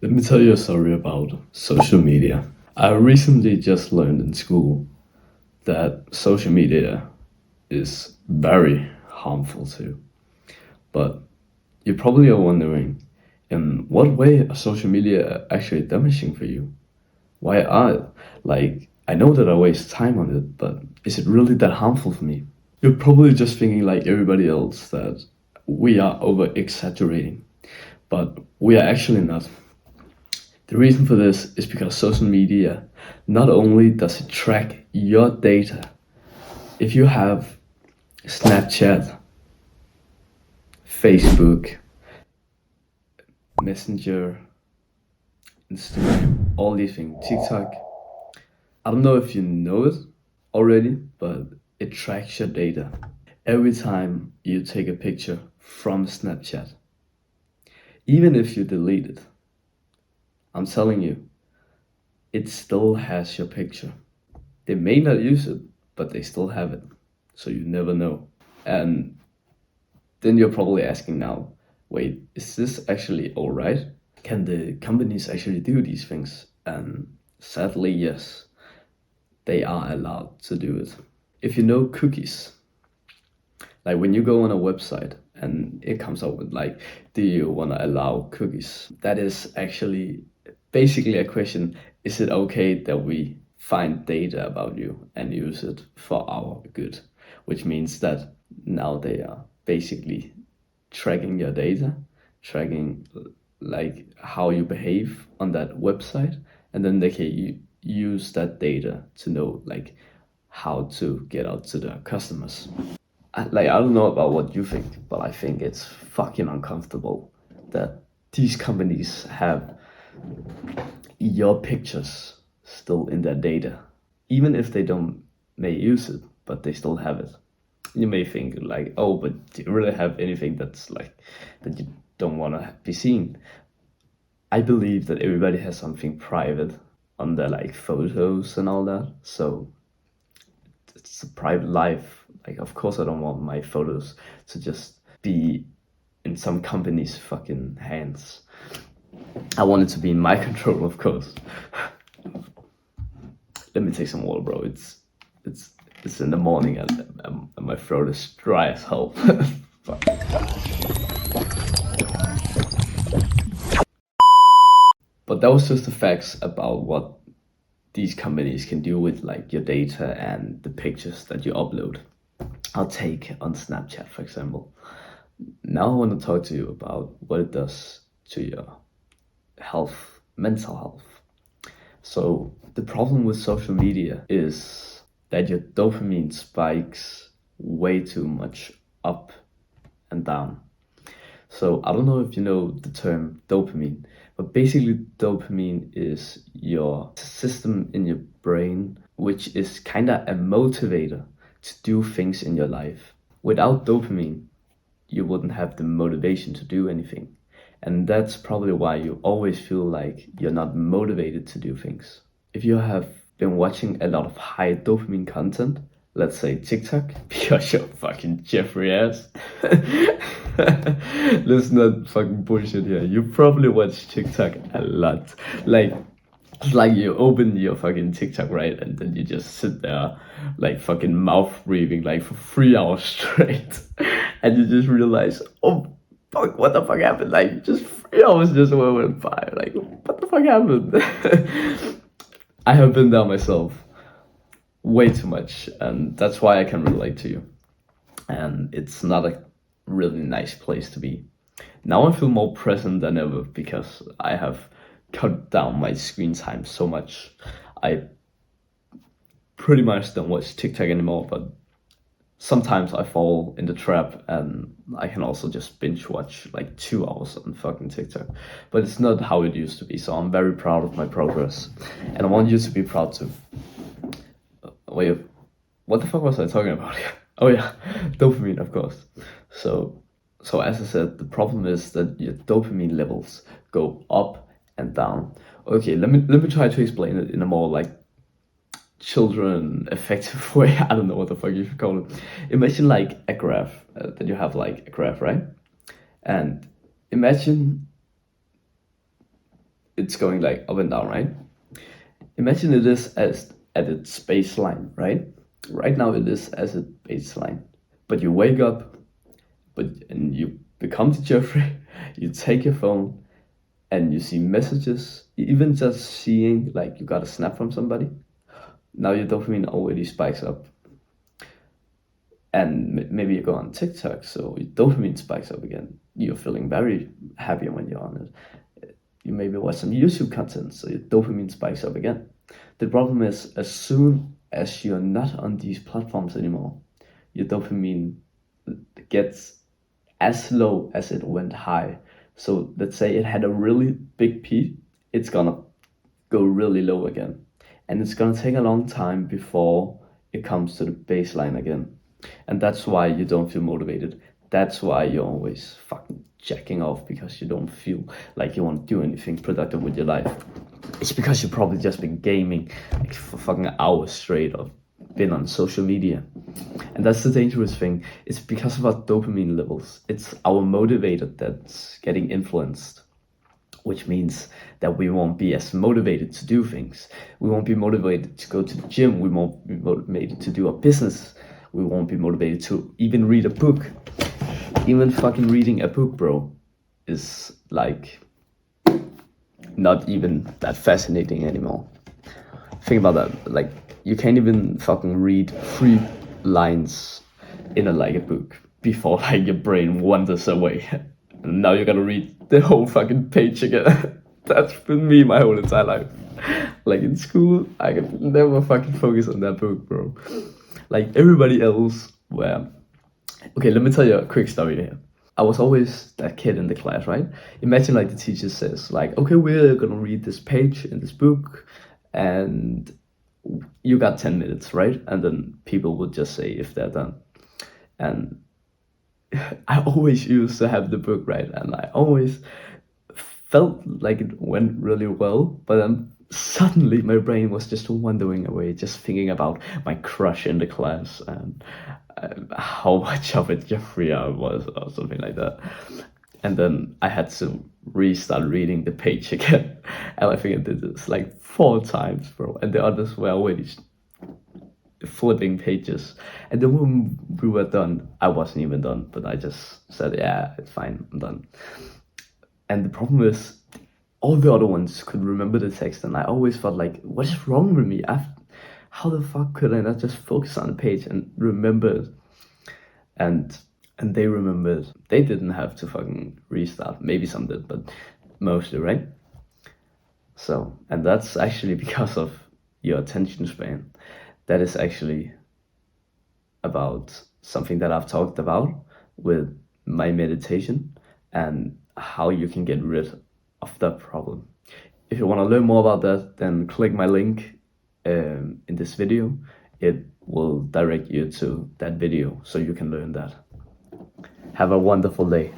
Let me tell you a story about social media. I recently just learned in school that social media is very harmful too. But you probably are wondering, in what way are social media actually damaging for you? Why are like I know that I waste time on it, but is it really that harmful for me? You're probably just thinking like everybody else that we are over exaggerating, but we are actually not. The reason for this is because social media not only does it track your data, if you have Snapchat, Facebook, Messenger, Instagram, all these things, TikTok, I don't know if you know it already, but it tracks your data. Every time you take a picture from Snapchat, even if you delete it, I'm telling you, it still has your picture. They may not use it, but they still have it. So you never know. And then you're probably asking now, wait, is this actually all right? Can the companies actually do these things? And sadly, yes, they are allowed to do it. If you know cookies, like when you go on a website and it comes up with like, do you want to allow cookies? That is actually basically a question. Is it okay that we find data about you and use it for our good? Which means that now they are basically tracking your data, tracking like how you behave on that website, and then they can use that data to know like how to get out to their customers. I don't know about what you think, but I think it's fucking uncomfortable that these companies have your pictures still in their data, even if they don't may use it, but they still have it. You may think like, oh, but do you really have anything that's like that you don't want to be seen? I believe that everybody has something private on their like photos and all that, so it's a private life. Like, of course, I don't want my photos to just be in some company's fucking hands. I want it to be in my control, of course. Let me take some water, bro. It's it's in the morning and my throat is dry as hell. Fuck. But that was just the facts about what these companies can do with like your data and the pictures that you upload. I'll take on Snapchat, for example. Now I want to talk to you about what it does to your health, mental health. So the problem with social media is that your dopamine spikes way too much up and down. So I don't know if you know the term dopamine, but basically dopamine is your system in your brain which is kind of a motivator to do things in your life. Without dopamine, you wouldn't have the motivation to do anything. And that's probably why you always feel like you're not motivated to do things. If you have been watching a lot of high dopamine content, let's say TikTok, because you're fucking Jeffrey ass. Let's not fucking bullshit here. You probably watch TikTok a lot. Like, it's like you open your fucking TikTok, right? And then you just sit there, like fucking mouth breathing, like for 3 hours straight. And you just realize, oh, fuck, what the fuck happened? Like, just 3 hours just went by. Like, what the fuck happened? I have been there myself way too much. And that's why I can relate to you. And it's not a really nice place to be. Now I feel more present than ever because I have cut down my screen time so much. I pretty much don't watch TikTok anymore, but sometimes I fall in the trap and I can also just binge watch like 2 hours on fucking TikTok. But it's not how it used to be, so I'm very proud of my progress. And I want you to be proud too. Wait, what the fuck was I talking about here? Oh yeah, dopamine, of course. So as I said, the problem is that your dopamine levels go up and down. Okay, let me try to explain it in a more like children effective way. I don't know what the fuck you should call it. Imagine like a graph that you have like a graph, right? And imagine it's going like up and down, right? Imagine it is as at its baseline, right? Right now it is as a baseline. But you wake up, and you become to Jeffrey, you take your phone and you see messages, even just seeing like you got a snap from somebody. Now your dopamine already spikes up. And maybe you go on TikTok, so your dopamine spikes up again. You're feeling very happy when you're on it. You maybe watch some YouTube content, so your dopamine spikes up again. The problem is, as soon as you're not on these platforms anymore, your dopamine gets as low as it went high. So let's say it had a really big peak, it's gonna go really low again. And it's gonna take a long time before it comes to the baseline again. And that's why you don't feel motivated. That's why you're always fucking jacking off, because you don't feel like you want to do anything productive with your life. It's because you've probably just been gaming like for fucking hours straight, or been on social media. And that's the dangerous thing. It's because of our dopamine levels. It's our motivated that's getting influenced, which means that we won't be as motivated to do things. We won't be motivated to go to the gym. We won't be motivated to do a business. We won't be motivated to even read a book. Even fucking reading a book, bro, is like not even that fascinating anymore. Think about that. Like, you can't even fucking read 3 lines in a book before like your brain wanders away. And now you gotta read the whole fucking page again. That's been me my whole entire life. Like in school, I could never fucking focus on that book, bro. Like everybody else were... Okay, let me tell you a quick story here. I was always that kid in the class, right? Imagine like the teacher says like, okay, we're gonna read this page in this book, and you got 10 minutes, right? And then people would just say if they're done. And I always used to have the book, right? And I always felt like it went really well, but then suddenly my brain was just wandering away, just thinking about my crush in the class and how much of a Jeffrey I was, or something like that. And then I had to restart reading the page again. And I think I did this like 4 times, bro. And the others were already flipping pages. And then when we were done, I wasn't even done, but I just said, yeah, it's fine, I'm done. And the problem is, all the other ones could remember the text, and I always felt like, what is wrong with me? How the fuck could I not just focus on the page and remember it? And they remembered. They didn't have to fucking restart. Maybe some did, but mostly, right? So, and that's actually because of your attention span. That is actually about something that I've talked about with my meditation, and how you can get rid of that problem. If you want to learn more about that, then click my link in this video. It will direct you to that video so you can learn that. Have a wonderful day.